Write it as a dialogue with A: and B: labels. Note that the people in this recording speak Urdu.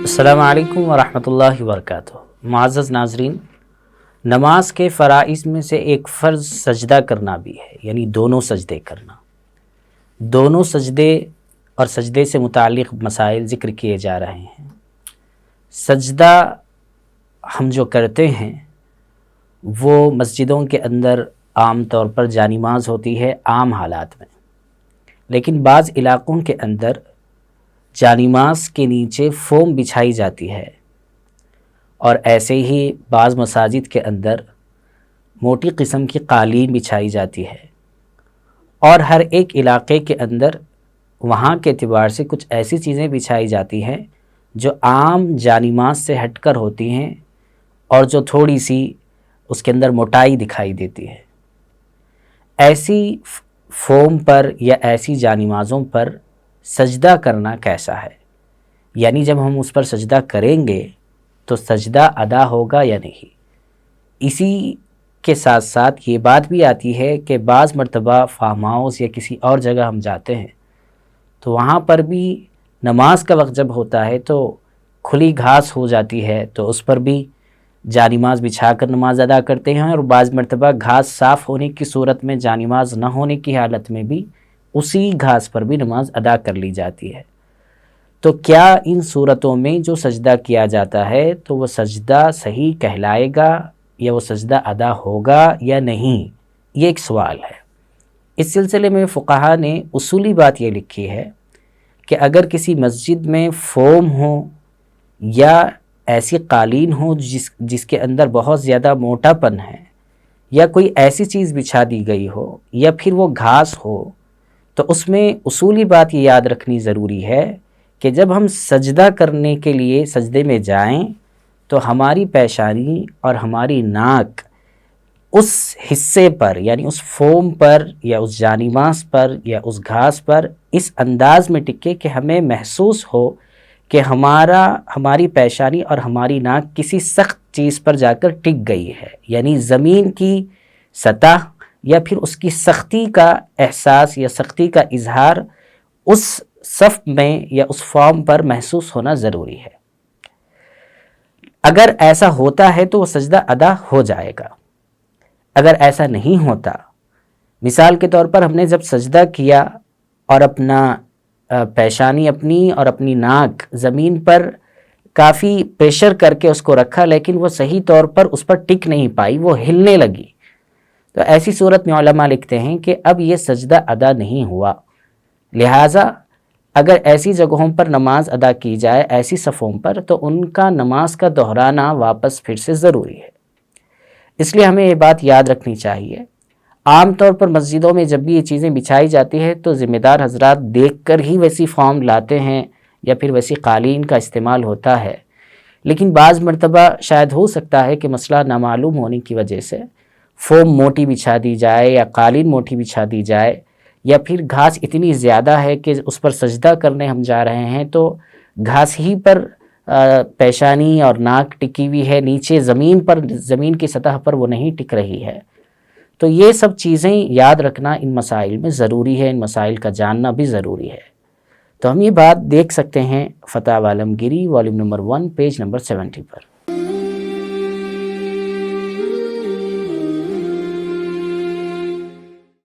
A: السلام علیکم ورحمۃ اللہ وبرکاتہ۔ معزز ناظرین، نماز کے فرائض میں سے ایک فرض سجدہ کرنا بھی ہے، یعنی دونوں سجدے کرنا۔ دونوں سجدے اور سجدے سے متعلق مسائل ذکر کیے جا رہے ہیں۔ سجدہ ہم جو کرتے ہیں وہ مسجدوں کے اندر عام طور پر جانماز ہوتی ہے عام حالات میں، لیکن بعض علاقوں کے اندر جانماز کے نیچے فوم بچھائی جاتی ہے، اور ایسے ہی بعض مساجد کے اندر موٹی قسم کی قالین بچھائی جاتی ہے، اور ہر ایک علاقے کے اندر وہاں کے اعتبار سے کچھ ایسی چیزیں بچھائی جاتی ہیں جو عام جانماز سے ہٹ کر ہوتی ہیں اور جو تھوڑی سی اس کے اندر موٹائی دکھائی دیتی ہے۔ ایسی فوم پر یا ایسی جانمازوں پر سجدہ کرنا کیسا ہے؟ یعنی جب ہم اس پر سجدہ کریں گے تو سجدہ ادا ہوگا یا نہیں؟ اسی کے ساتھ ساتھ یہ بات بھی آتی ہے کہ بعض مرتبہ فارم ہاؤس یا کسی اور جگہ ہم جاتے ہیں تو وہاں پر بھی نماز کا وقت جب ہوتا ہے تو کھلی گھاس ہو جاتی ہے، تو اس پر بھی جانماز بچھا کر نماز ادا کرتے ہیں، اور بعض مرتبہ گھاس صاف ہونے کی صورت میں جانماز نہ ہونے کی حالت میں بھی اسی گھاس پر بھی نماز ادا کر لی جاتی ہے۔ تو کیا ان صورتوں میں جو سجدہ کیا جاتا ہے تو وہ سجدہ صحیح کہلائے گا یا وہ سجدہ ادا ہوگا یا نہیں؟ یہ ایک سوال ہے۔ اس سلسلے میں فقہا نے اصولی بات یہ لکھی ہے کہ اگر کسی مسجد میں فوم ہو یا ایسی قالین ہو جس کے اندر بہت زیادہ موٹا پن ہے، یا کوئی ایسی چیز بچھا دی گئی ہو، یا پھر وہ گھاس ہو، تو اس میں اصولی بات یہ یاد رکھنی ضروری ہے کہ جب ہم سجدہ کرنے کے لیے سجدے میں جائیں تو ہماری پیشانی اور ہماری ناک اس حصے پر، یعنی اس فوم پر یا اس جانماز پر یا اس گھاس پر اس انداز میں ٹکے کہ ہمیں محسوس ہو کہ ہماری پیشانی اور ہماری ناک کسی سخت چیز پر جا کر ٹک گئی ہے، یعنی زمین کی سطح یا پھر اس کی سختی کا احساس یا سختی کا اظہار اس صف میں یا اس فارم پر محسوس ہونا ضروری ہے۔ اگر ایسا ہوتا ہے تو وہ سجدہ ادا ہو جائے گا۔ اگر ایسا نہیں ہوتا، مثال کے طور پر ہم نے جب سجدہ کیا اور اپنا پیشانی اپنی اور اپنی ناک زمین پر کافی پریشر کر کے اس کو رکھا، لیکن وہ صحیح طور پر اس پر ٹک نہیں پائی، وہ ہلنے لگی، تو ایسی صورت میں علماء لکھتے ہیں کہ اب یہ سجدہ ادا نہیں ہوا۔ لہٰذا اگر ایسی جگہوں پر نماز ادا کی جائے، ایسی صفوں پر، تو ان کا نماز کا دہرانا واپس پھر سے ضروری ہے۔ اس لیے ہمیں یہ بات یاد رکھنی چاہیے۔ عام طور پر مسجدوں میں جب بھی یہ چیزیں بچھائی جاتی ہے تو ذمہ دار حضرات دیکھ کر ہی ویسی فارم لاتے ہیں یا پھر ویسی قالین کا استعمال ہوتا ہے، لیکن بعض مرتبہ شاید ہو سکتا ہے کہ مسئلہ نامعلوم ہونے کی وجہ سے فوم موٹی بچھا دی جائے یا قالین موٹی بچھا دی جائے، یا پھر گھاس اتنی زیادہ ہے کہ اس پر سجدہ کرنے ہم جا رہے ہیں تو گھاس ہی پر پیشانی اور ناک ٹکی ہوئی ہے، نیچے زمین کی سطح پر وہ نہیں ٹک رہی ہے۔ تو یہ سب چیزیں یاد رکھنا ان مسائل میں ضروری ہے، ان مسائل کا جاننا بھی ضروری ہے۔ تو ہم یہ بات دیکھ سکتے ہیں فتاوی عالمگیری والیوم نمبر 1 پیج نمبر 70 پر۔